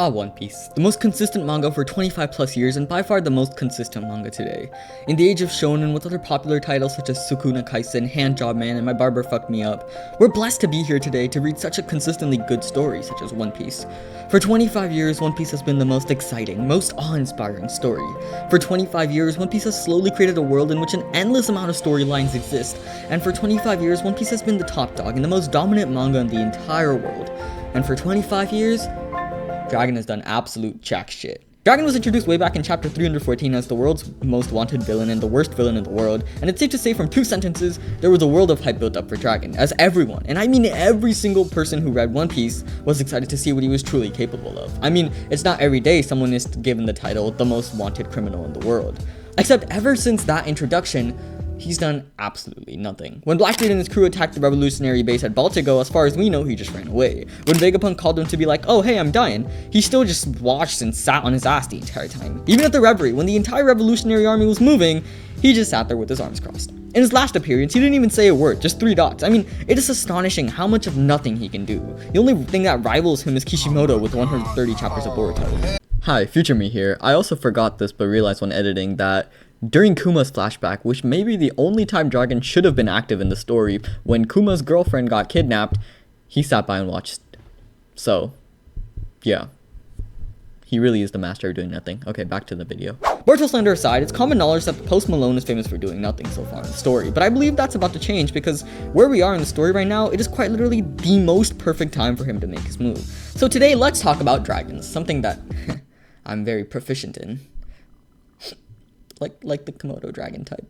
One Piece. The most consistent manga for 25 plus years and by far the most consistent manga today. In the age of shonen with other popular titles such as Sukuna Kaisen, Handjob Man, and My Barber Fucked Me Up, we're blessed to be here today to read such a consistently good story such as One Piece. For 25 years, One Piece has been the most exciting, most awe-inspiring story. For 25 years, One Piece has slowly created a world in which an endless amount of storylines exist, and for 25 years, One Piece has been the top dog and the most dominant manga in the entire world. And for 25 years, Dragon has done absolute jack shit. Dragon was introduced way back in chapter 314 as the world's most wanted villain and the worst villain in the world, and it's safe to say from 2 sentences, there was a world of hype built up for Dragon, as everyone, and I mean every single person who read One Piece, was excited to see what he was truly capable of. I mean, it's not every day someone is given the title, the most wanted criminal in the world. Except ever since that introduction, he's done absolutely nothing. When Blackbeard and his crew attacked the revolutionary base at Baltigo, as far as we know, he just ran away. When Vegapunk called him to be like, oh hey, I'm dying, he still just watched and sat on his ass the entire time. Even at the Reverie, when the entire revolutionary army was moving, he just sat there with his arms crossed. In his last appearance, he didn't even say a word, just 3 dots. I mean, it is astonishing how much of nothing he can do. The only thing that rivals him is Kishimoto with 130 chapters of Boruto. Hi, Future Me here. I also forgot this but realized when editing that during Kuma's flashback, which may be the only time Dragon should have been active in the story, when Kuma's girlfriend got kidnapped, he sat by and watched. So, yeah. He really is the master of doing nothing. Okay, back to the video. Boruto slander aside, it's common knowledge that Post Malone is famous for doing nothing so far in the story, but I believe that's about to change because where we are in the story right now, it is quite literally the most perfect time for him to make his move. So today, let's talk about dragons, something that I'm very proficient in. Like the Komodo dragon type.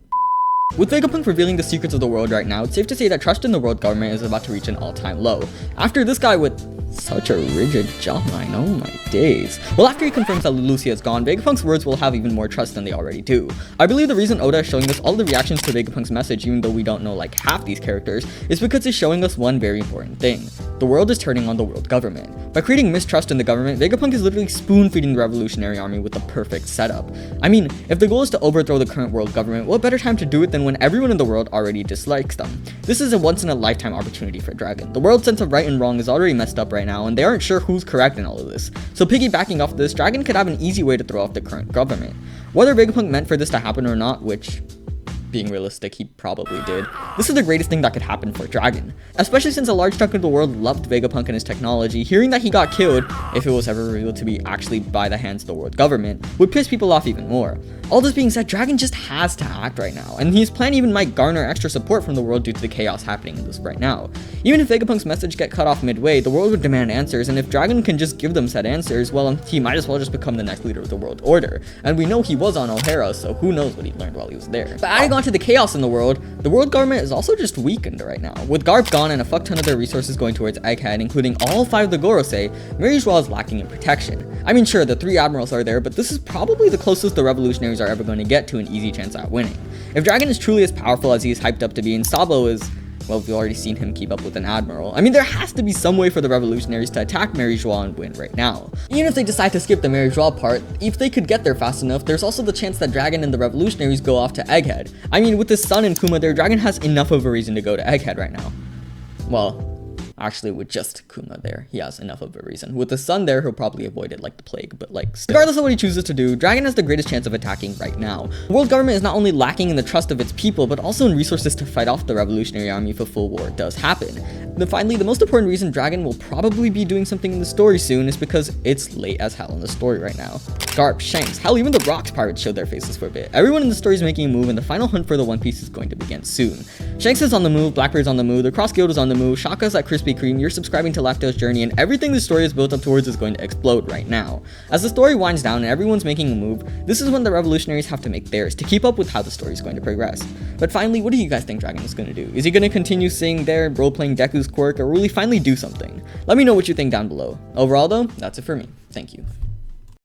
With Vegapunk revealing the secrets of the world right now, it's safe to say that trust in the world government is about to reach an all-time low. After this guy with such a rigid jawline, oh my days. Well, after he confirms that Lucia is gone, Vegapunk's words will have even more trust than they already do. I believe the reason Oda is showing us all the reactions to Vegapunk's message, even though we don't know like half these characters, is because he's showing us one very important thing. The world is turning on the world government. By creating mistrust in the government, Vegapunk is literally spoon-feeding the revolutionary army with the perfect setup. I mean, if the goal is to overthrow the current world government, what better time to do it than when everyone in the world already dislikes them? This is a once-in-a-lifetime opportunity for Dragon. The world's sense of right and wrong is already messed up right now, and they aren't sure who's correct in all of this. So piggybacking off this, Dragon could have an easy way to throw off the current government. Whether Vegapunk meant for this to happen or not, which, being realistic, he probably did, this is the greatest thing that could happen for Dragon. Especially since a large chunk of the world loved Vegapunk and his technology, hearing that he got killed, if it was ever revealed to be actually by the hands of the world government, would piss people off even more. All this being said, Dragon just has to act right now, and his plan even might garner extra support from the world due to the chaos happening in this right now. Even if Vegapunk's message get cut off midway, the world would demand answers, and if Dragon can just give them said answers, well, he might as well just become the next leader of the world order. And we know he was on O'Hara, so who knows what he learned while he was there. But adding on to the chaos in the world government is also just weakened right now. With Garp gone and a fuck ton of their resources going towards Egghead, including all 5 of the Gorosei, Mary Joie is lacking in protection. I mean, sure, the 3 admirals are there, but this is probably the closest the revolutionaries are ever going to get to an easy chance at winning. If Dragon is truly as powerful as he is hyped up to be, and Sabo is, well, we've already seen him keep up with an admiral, I mean, there has to be some way for the revolutionaries to attack Mary Joie and win right now. Even if they decide to skip the Mary Joie part, if they could get there fast enough, there's also the chance that Dragon and the revolutionaries go off to Egghead. I mean, with his son and Kuma there, Dragon has enough of a reason to go to Egghead right now. Well, actually, with just Kuma there, he has enough of a reason. With the sun there, he'll probably avoid it like the plague, but like still. Regardless of what he chooses to do, Dragon has the greatest chance of attacking right now. The world government is not only lacking in the trust of its people, but also in resources to fight off the revolutionary army if a full war does happen. Then finally, the most important reason Dragon will probably be doing something in the story soon is because it's late as hell in the story right now. Garp, Shanks, hell, even the Rocks pirates showed their faces for a bit. Everyone in the story is making a move, and the final hunt for the One Piece is going to begin soon. Shanks is on the move, Blackbeard's on the move, the Cross Guild is on the move, Shaka's at Krispy Kreme, you're subscribing to Lactose Journey, and everything the story is built up towards is going to explode right now. As the story winds down and everyone's making a move, this is when the revolutionaries have to make theirs to keep up with how the story is going to progress. But finally, what do you guys think Dragon is going to do? Is he going to continue sitting there role-playing Deku's quirk, or will he finally do something? Let me know what you think down below. Overall though, that's it for me. Thank you.